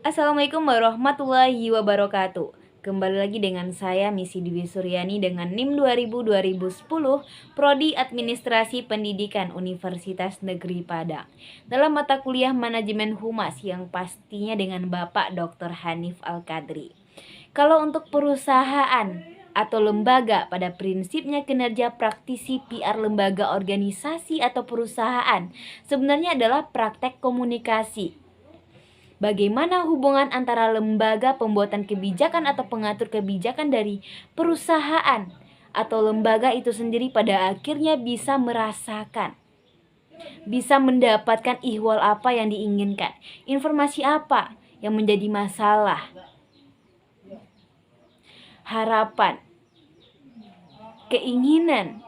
Assalamualaikum warahmatullahi wabarakatuh. Kembali lagi dengan saya Misi Dwi Suryani dengan NIM 2000-2010 Prodi Administrasi Pendidikan Universitas Negeri Padang. Dalam mata kuliah Manajemen Humas yang pastinya dengan Bapak Dr. Hanif Al-Kadri. Kalau untuk perusahaan atau lembaga, pada prinsipnya kinerja praktisi PR lembaga, organisasi atau perusahaan sebenarnya adalah praktek komunikasi. Bagaimana hubungan antara lembaga pembuatan kebijakan atau pengatur kebijakan dari perusahaan atau lembaga itu sendiri pada akhirnya bisa merasakan, bisa mendapatkan ihwal apa yang diinginkan, informasi apa yang menjadi masalah, harapan, keinginan,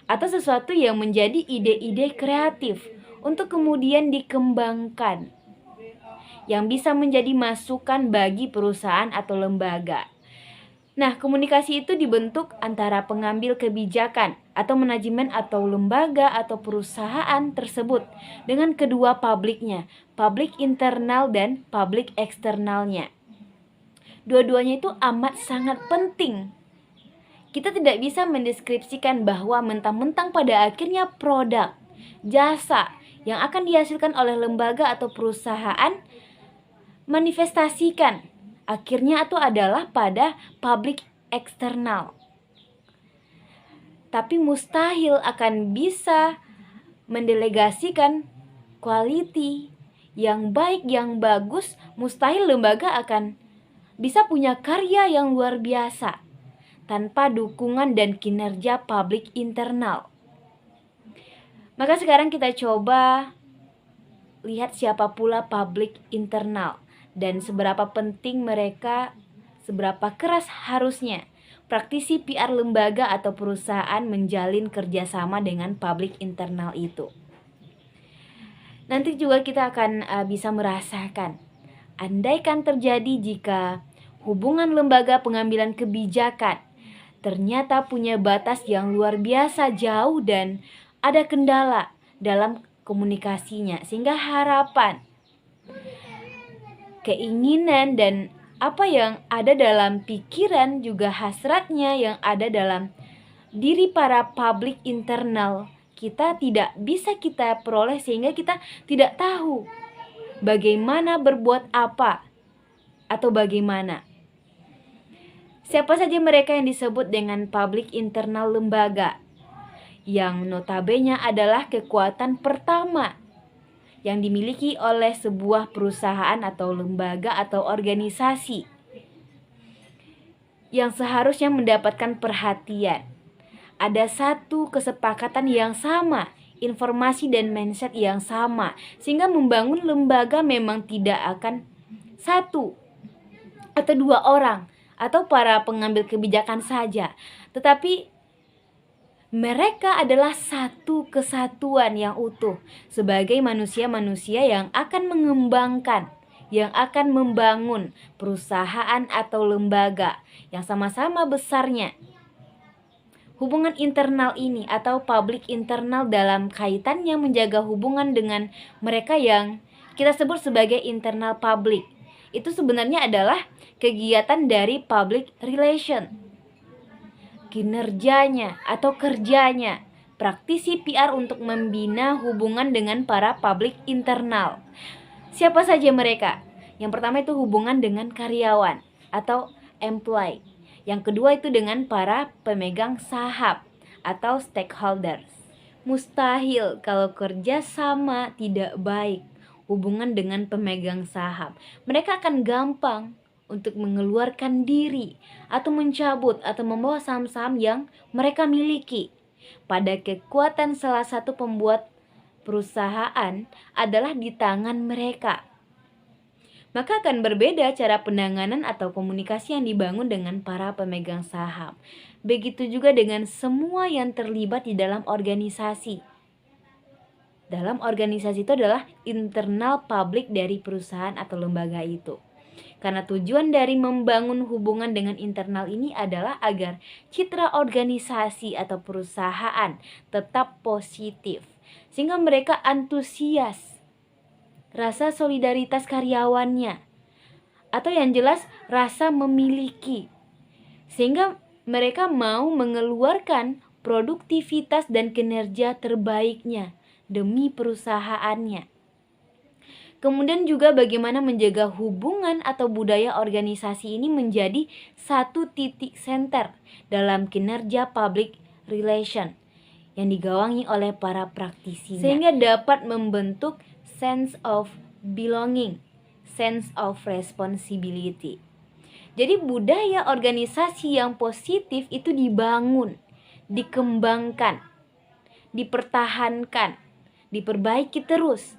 atau sesuatu yang menjadi ide-ide kreatif untuk kemudian dikembangkan, yang bisa menjadi masukan bagi perusahaan atau lembaga. Nah, komunikasi itu dibentuk antara pengambil kebijakan atau manajemen atau lembaga atau perusahaan tersebut dengan kedua publiknya, publik internal dan publik eksternalnya. Dua-duanya itu amat sangat penting. Kita tidak bisa mendeskripsikan bahwa mentang-mentang pada akhirnya produk, jasa yang akan dihasilkan oleh lembaga atau perusahaan manifestasikan akhirnya itu adalah pada publik eksternal. Tapi mustahil akan bisa mendelegasikan quality yang baik, yang bagus. Mustahil lembaga akan bisa punya karya yang luar biasa tanpa dukungan dan kinerja publik internal. Maka sekarang kita coba lihat siapa pula publik internal dan seberapa penting mereka, seberapa keras harusnya praktisi PR lembaga atau perusahaan menjalin kerjasama dengan publik internal itu. Nanti juga kita akan bisa merasakan, andaikan terjadi jika hubungan lembaga pengambilan kebijakan ternyata punya batas yang luar biasa jauh dan ada kendala dalam komunikasinya, sehingga harapan, keinginan dan apa yang ada dalam pikiran juga hasratnya yang ada dalam diri para publik internal kita tidak bisa kita peroleh, sehingga kita tidak tahu bagaimana berbuat apa atau bagaimana. Siapa saja mereka yang disebut dengan publik internal lembaga, yang notabene adalah kekuatan pertama yang dimiliki oleh sebuah perusahaan atau lembaga atau organisasi yang seharusnya mendapatkan perhatian. Ada satu kesepakatan yang sama, informasi dan mindset yang sama, sehingga membangun lembaga memang tidak akan satu atau dua orang atau para pengambil kebijakan saja, tetapi mereka adalah satu kesatuan yang utuh sebagai manusia-manusia yang akan mengembangkan, yang akan membangun perusahaan atau lembaga yang sama-sama besarnya. Hubungan internal ini atau publik internal dalam kaitannya menjaga hubungan dengan mereka yang kita sebut sebagai internal public. Itu sebenarnya adalah kegiatan dari public relation. Kinerjanya atau kerjanya praktisi PR untuk membina hubungan dengan para publik internal. Siapa saja mereka? Yang pertama itu hubungan dengan karyawan atau employee. Yang kedua itu dengan para pemegang saham atau stakeholders. Mustahil kalau kerja sama tidak baik hubungan dengan pemegang saham. Mereka akan gampang untuk mengeluarkan diri atau mencabut atau membawa saham-saham yang mereka miliki. Pada kekuatan salah satu pembuat perusahaan adalah di tangan mereka. Maka akan berbeda cara penanganan atau komunikasi yang dibangun dengan para pemegang saham. Begitu juga dengan semua yang terlibat di dalam organisasi. Dalam organisasi itu adalah internal publik dari perusahaan atau lembaga itu. Karena tujuan dari membangun hubungan dengan internal ini adalah agar citra organisasi atau perusahaan tetap positif, sehingga mereka antusias rasa solidaritas karyawannya, atau yang jelas rasa memiliki. Sehingga mereka mau mengeluarkan produktivitas dan kinerja terbaiknya demi perusahaannya. Kemudian juga bagaimana menjaga hubungan atau budaya organisasi ini menjadi satu titik center dalam kinerja public relation yang digawangi oleh para praktisinya, sehingga dapat membentuk sense of belonging, sense of responsibility. Jadi budaya organisasi yang positif itu dibangun, dikembangkan, dipertahankan, diperbaiki terus.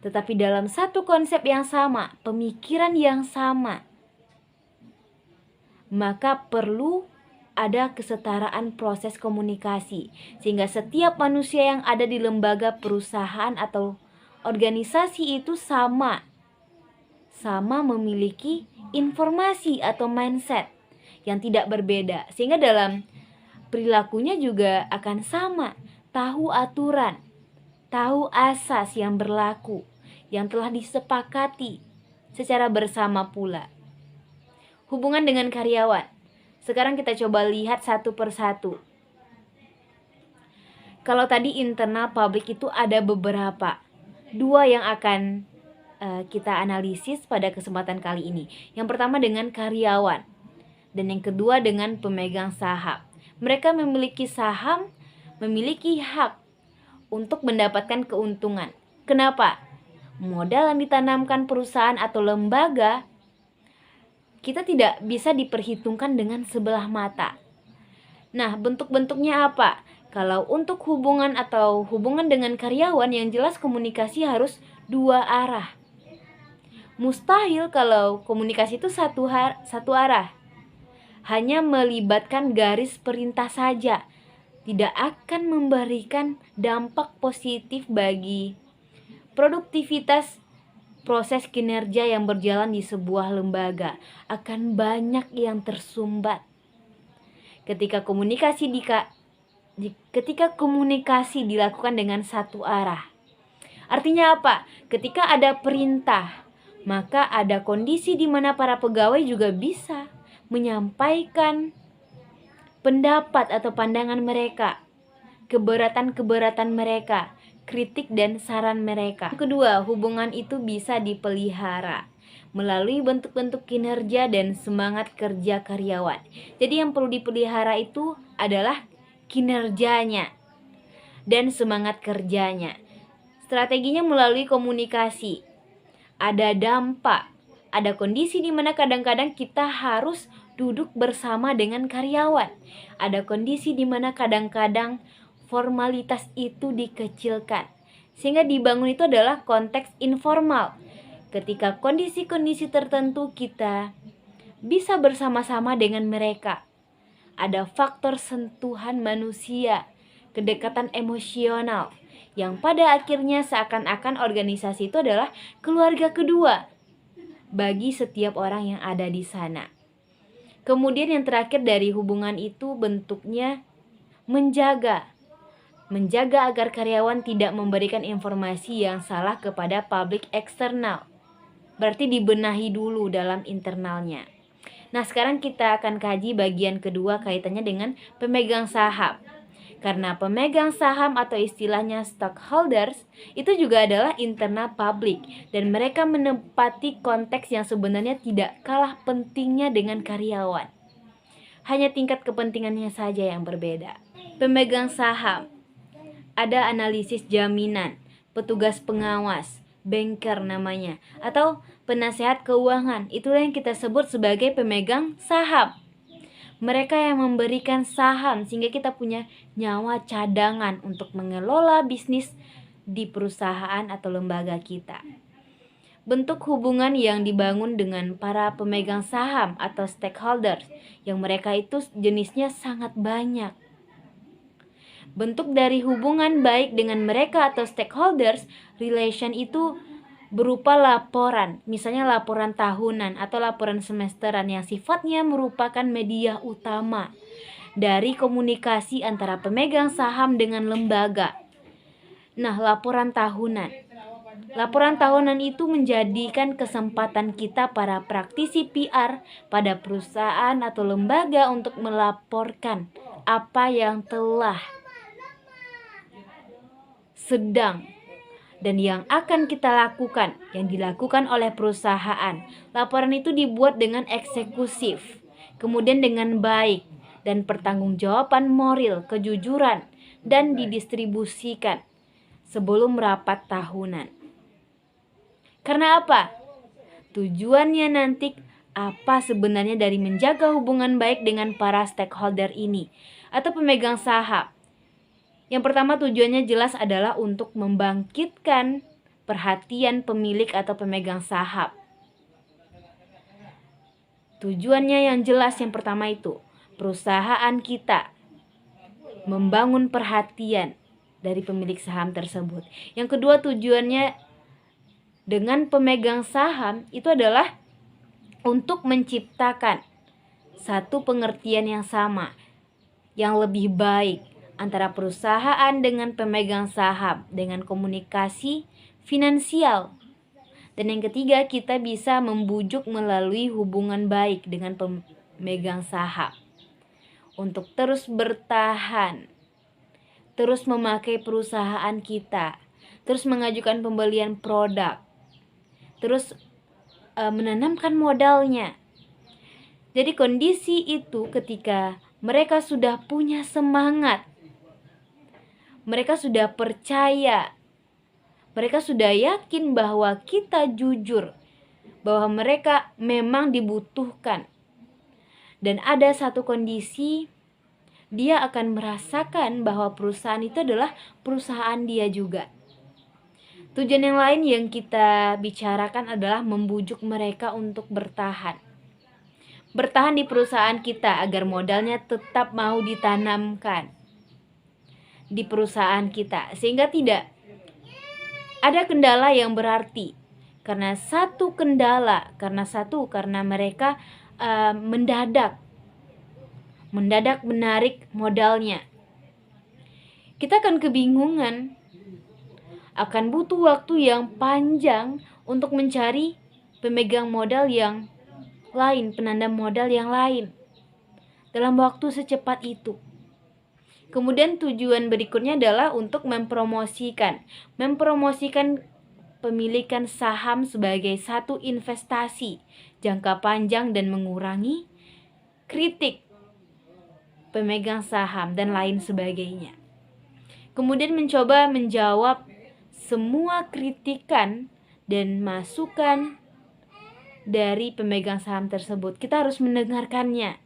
Tetapi dalam satu konsep yang sama, pemikiran yang sama, maka perlu ada kesetaraan proses komunikasi, sehingga setiap manusia yang ada di lembaga perusahaan atau organisasi itu sama memiliki informasi atau mindset yang tidak berbeda, sehingga dalam perilakunya juga akan sama, tahu aturan, tahu asas yang berlaku, yang telah disepakati secara bersama pula. Hubungan dengan karyawan. Sekarang kita coba lihat satu persatu. Kalau tadi internal public itu ada beberapa, 2 yang akan kita analisis pada kesempatan kali ini. Yang pertama dengan karyawan, dan yang kedua dengan pemegang saham. Mereka memiliki saham, memiliki hak untuk mendapatkan keuntungan. Kenapa? Modal yang ditanamkan perusahaan atau lembaga kita tidak bisa diperhitungkan dengan sebelah mata. Nah, bentuk-bentuknya apa? Kalau untuk hubungan atau hubungan dengan karyawan, yang jelas komunikasi harus 2 arah. Mustahil kalau komunikasi itu satu arah. Hanya melibatkan garis perintah saja, tidak akan memberikan dampak positif bagi produktivitas proses kinerja yang berjalan di sebuah lembaga. Akan banyak yang tersumbat ketika komunikasi dilakukan dengan satu arah. Artinya apa? Ketika ada perintah, maka ada kondisi di mana para pegawai juga bisa menyampaikan pendapat atau pandangan mereka, keberatan-keberatan mereka, kritik dan saran mereka. Kedua, hubungan itu bisa dipelihara melalui bentuk-bentuk kinerja dan semangat kerja karyawan. Jadi yang perlu dipelihara itu adalah kinerjanya dan semangat kerjanya. Strateginya melalui komunikasi. Ada dampak, ada kondisi di mana kadang-kadang kita harus duduk bersama dengan karyawan. Ada kondisi di mana kadang-kadang formalitas itu dikecilkan, sehingga dibangun itu adalah konteks informal. Ketika kondisi-kondisi tertentu kita bisa bersama-sama dengan mereka. Ada faktor sentuhan manusia, kedekatan emosional, yang pada akhirnya seakan-akan organisasi itu adalah keluarga kedua bagi setiap orang yang ada di sana. Kemudian yang terakhir dari hubungan itu bentuknya menjaga agar karyawan tidak memberikan informasi yang salah kepada publik eksternal. Berarti dibenahi dulu dalam internalnya. Nah, sekarang kita akan kaji bagian kedua kaitannya dengan pemegang saham. Karena pemegang saham atau istilahnya stockholders itu juga adalah internal public, dan mereka menempati konteks yang sebenarnya tidak kalah pentingnya dengan karyawan. Hanya tingkat kepentingannya saja yang berbeda. Pemegang saham, ada analisis jaminan, petugas pengawas, banker namanya, atau penasehat keuangan. Itulah yang kita sebut sebagai pemegang saham. Mereka yang memberikan saham sehingga kita punya nyawa cadangan untuk mengelola bisnis di perusahaan atau lembaga kita. Bentuk hubungan yang dibangun dengan para pemegang saham atau stakeholders, yang mereka itu jenisnya sangat banyak. Bentuk dari hubungan baik dengan mereka atau stakeholders relation itu berupa laporan, misalnya laporan tahunan atau laporan semesteran yang sifatnya merupakan media utama dari komunikasi antara pemegang saham dengan lembaga. Nah, laporan tahunan. Laporan tahunan itu menjadikan kesempatan kita para praktisi PR pada perusahaan atau lembaga untuk melaporkan apa yang telah, sedang, dan yang akan kita lakukan, yang dilakukan oleh perusahaan. Laporan itu dibuat dengan eksekutif, kemudian dengan baik, dan pertanggungjawaban moral, kejujuran, dan didistribusikan sebelum rapat tahunan. Karena apa? Tujuannya nanti apa sebenarnya dari menjaga hubungan baik dengan para stakeholder ini atau pemegang saham. Yang pertama tujuannya jelas adalah untuk membangkitkan perhatian pemilik atau pemegang saham. Tujuannya yang jelas yang pertama itu, perusahaan kita membangun perhatian dari pemilik saham tersebut. Yang kedua tujuannya dengan pemegang saham itu adalah untuk menciptakan satu pengertian yang sama, yang lebih baik antara perusahaan dengan pemegang saham dengan komunikasi finansial. Dan yang ketiga, kita bisa membujuk melalui hubungan baik dengan pemegang saham untuk terus bertahan, terus memakai perusahaan kita, terus mengajukan pembelian produk, terus menanamkan modalnya. Jadi kondisi itu ketika mereka sudah punya semangat, mereka sudah percaya, mereka sudah yakin bahwa kita jujur, bahwa mereka memang dibutuhkan. Dan ada satu kondisi, dia akan merasakan bahwa perusahaan itu adalah perusahaan dia juga. Tujuan yang lain yang kita bicarakan adalah membujuk mereka untuk bertahan. Bertahan di perusahaan kita agar modalnya tetap mau ditanamkan di perusahaan kita. Sehingga tidak ada kendala yang berarti. Karena mereka mendadak menarik modalnya. Kita akan kebingungan, akan butuh waktu yang panjang untuk mencari pemegang modal yang lain, penanam modal yang lain dalam waktu secepat itu. Kemudian tujuan berikutnya adalah untuk mempromosikan pemilikan saham sebagai satu investasi jangka panjang dan mengurangi kritik pemegang saham dan lain sebagainya. Kemudian mencoba menjawab semua kritikan dan masukan dari pemegang saham tersebut. Kita harus mendengarkannya.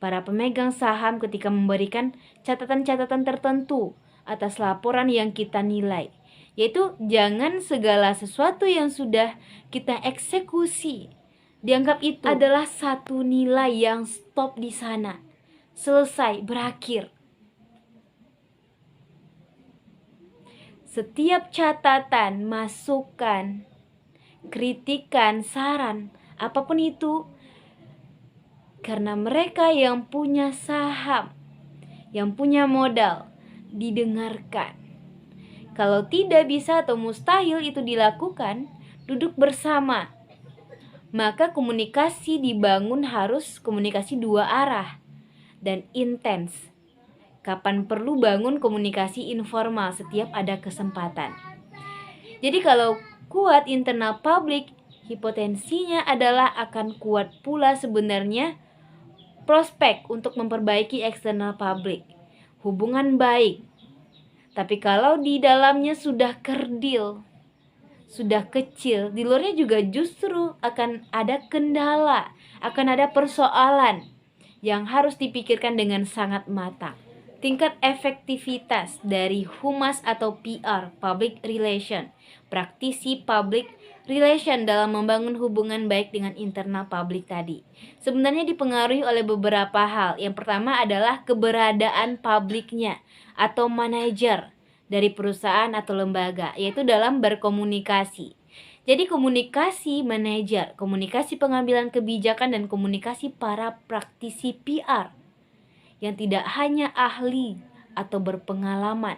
Para pemegang saham ketika memberikan catatan-catatan tertentu atas laporan yang kita nilai, yaitu jangan segala sesuatu yang sudah kita eksekusi dianggap itu adalah satu nilai yang stop di sana, selesai, berakhir. Setiap catatan, masukan, kritikan, saran, apapun itu, karena mereka yang punya saham, yang punya modal, didengarkan. Kalau tidak bisa atau mustahil itu dilakukan, duduk bersama. Maka komunikasi dibangun harus komunikasi dua arah dan intens. Kapan perlu bangun komunikasi informal setiap ada kesempatan. Jadi kalau kuat internal public, hipotensinya adalah akan kuat pula sebenarnya prospek untuk memperbaiki eksternal public. Hubungan baik. Tapi kalau di dalamnya sudah kerdil, sudah kecil, di luarnya juga justru akan ada kendala, akan ada persoalan yang harus dipikirkan dengan sangat matang. Tingkat efektivitas dari humas atau PR, public relation, praktisi public relation dalam membangun hubungan baik dengan internal publik tadi, sebenarnya dipengaruhi oleh beberapa hal. Yang pertama adalah keberadaan publiknya atau manajer dari perusahaan atau lembaga, yaitu dalam berkomunikasi. Jadi komunikasi manajer, komunikasi pengambilan kebijakan, dan komunikasi para praktisi PR yang tidak hanya ahli atau berpengalaman,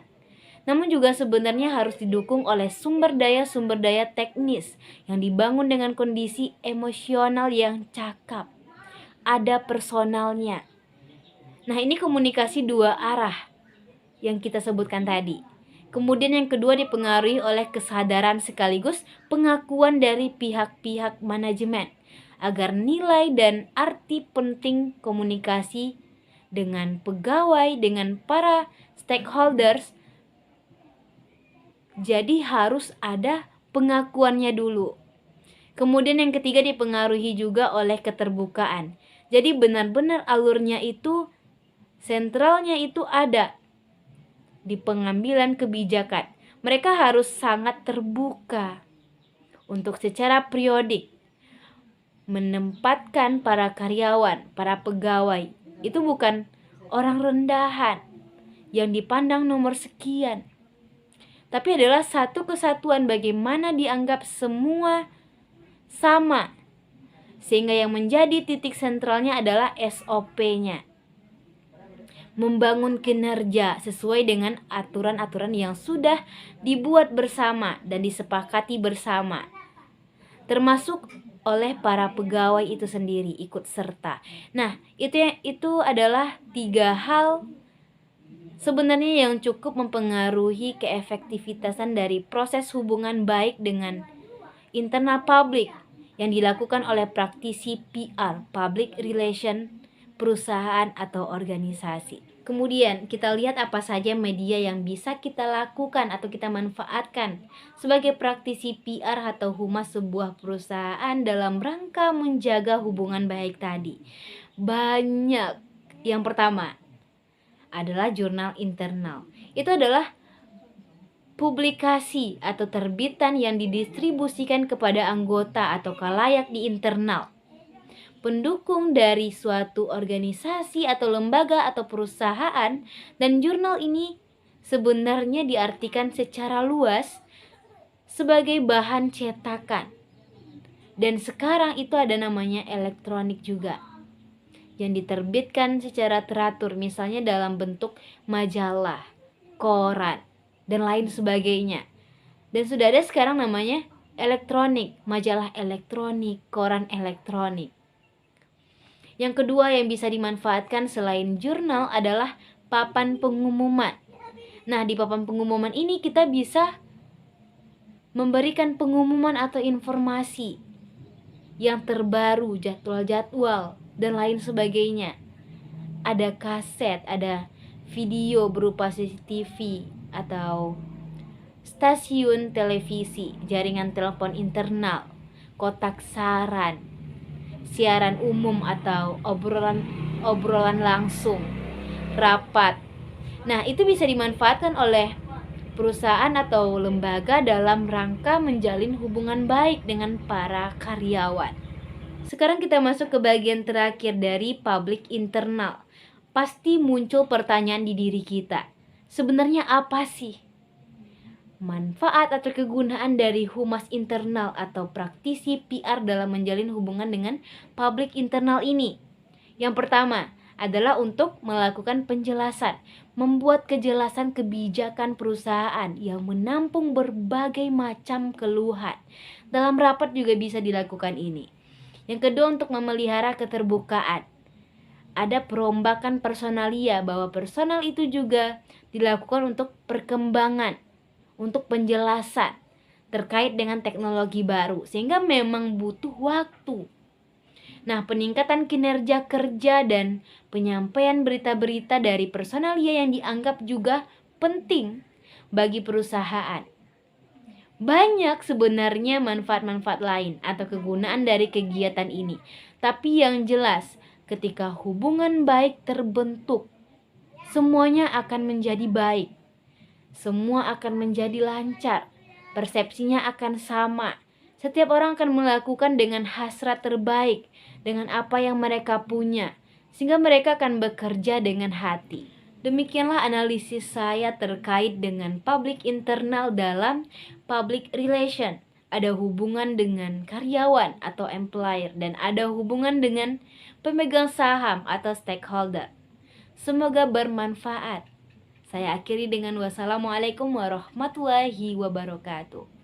namun juga sebenarnya harus didukung oleh sumber daya teknis yang dibangun dengan kondisi emosional yang cakep. Ada personalnya. Nah, ini komunikasi dua arah yang kita sebutkan tadi. Kemudian yang kedua dipengaruhi oleh kesadaran sekaligus pengakuan dari pihak-pihak manajemen agar nilai dan arti penting komunikasi dengan pegawai, dengan para stakeholders, jadi harus ada pengakuannya dulu. Kemudian yang ketiga dipengaruhi juga oleh keterbukaan. Jadi benar-benar alurnya itu, sentralnya itu ada di pengambilan kebijakan. Mereka harus sangat terbuka untuk secara periodik menempatkan para karyawan, para pegawai itu bukan orang rendahan yang dipandang nomor sekian, tapi adalah satu kesatuan bagaimana dianggap semua sama, sehingga yang menjadi titik sentralnya adalah SOP-nya. Membangun kinerja sesuai dengan aturan-aturan yang sudah dibuat bersama dan disepakati bersama, termasuk oleh para pegawai itu sendiri ikut serta. Nah, itu adalah 3 hal sebenarnya yang cukup mempengaruhi keefektivitasan dari proses hubungan baik dengan internal publik yang dilakukan oleh praktisi PR, public relation, perusahaan atau organisasi. Kemudian kita lihat apa saja media yang bisa kita lakukan atau kita manfaatkan sebagai praktisi PR atau humas sebuah perusahaan dalam rangka menjaga hubungan baik tadi. Banyak. Yang pertama adalah jurnal internal. Itu adalah publikasi atau terbitan yang didistribusikan kepada anggota atau khalayak di internal, pendukung dari suatu organisasi atau lembaga atau perusahaan. Dan jurnal ini sebenarnya diartikan secara luas sebagai bahan cetakan, dan sekarang itu ada namanya elektronik juga yang diterbitkan secara teratur, misalnya dalam bentuk majalah, koran, dan lain sebagainya. Dan sudah ada sekarang namanya elektronik, majalah elektronik, koran elektronik. Yang kedua yang bisa dimanfaatkan selain jurnal adalah papan pengumuman. Nah, di papan pengumuman ini kita bisa memberikan pengumuman atau informasi yang terbaru, jadwal-jadwal, dan lain sebagainya. Ada kaset, ada video berupa CCTV atau stasiun televisi, jaringan telepon internal, kotak saran, siaran umum atau obrolan langsung, rapat. Nah, itu bisa dimanfaatkan oleh perusahaan atau lembaga dalam rangka menjalin hubungan baik dengan para karyawan. Sekarang kita masuk ke bagian terakhir dari public internal. Pasti muncul pertanyaan di diri kita. Sebenarnya apa sih manfaat atau kegunaan dari humas internal atau praktisi PR dalam menjalin hubungan dengan public internal ini? Yang pertama adalah untuk melakukan penjelasan, membuat kejelasan kebijakan perusahaan yang menampung berbagai macam keluhan. Dalam rapat juga bisa dilakukan ini. Yang kedua, untuk memelihara keterbukaan. Ada perombakan personalia, bahwa personal itu juga dilakukan untuk perkembangan, untuk penjelasan terkait dengan teknologi baru, sehingga memang butuh waktu. Nah, peningkatan kinerja kerja dan penyampaian berita-berita dari personalia yang dianggap juga penting bagi perusahaan. Banyak sebenarnya manfaat-manfaat lain atau kegunaan dari kegiatan ini. Tapi yang jelas, ketika hubungan baik terbentuk, semuanya akan menjadi baik. Semua akan menjadi lancar. Persepsinya akan sama. Setiap orang akan melakukan dengan hasrat terbaik, dengan apa yang mereka punya, sehingga mereka akan bekerja dengan hati. Demikianlah analisis saya terkait dengan public internal dalam public relation. Ada hubungan dengan karyawan atau employer, dan ada hubungan dengan pemegang saham atau stakeholder. Semoga bermanfaat. Saya akhiri dengan wassalamualaikum warahmatullahi wabarakatuh.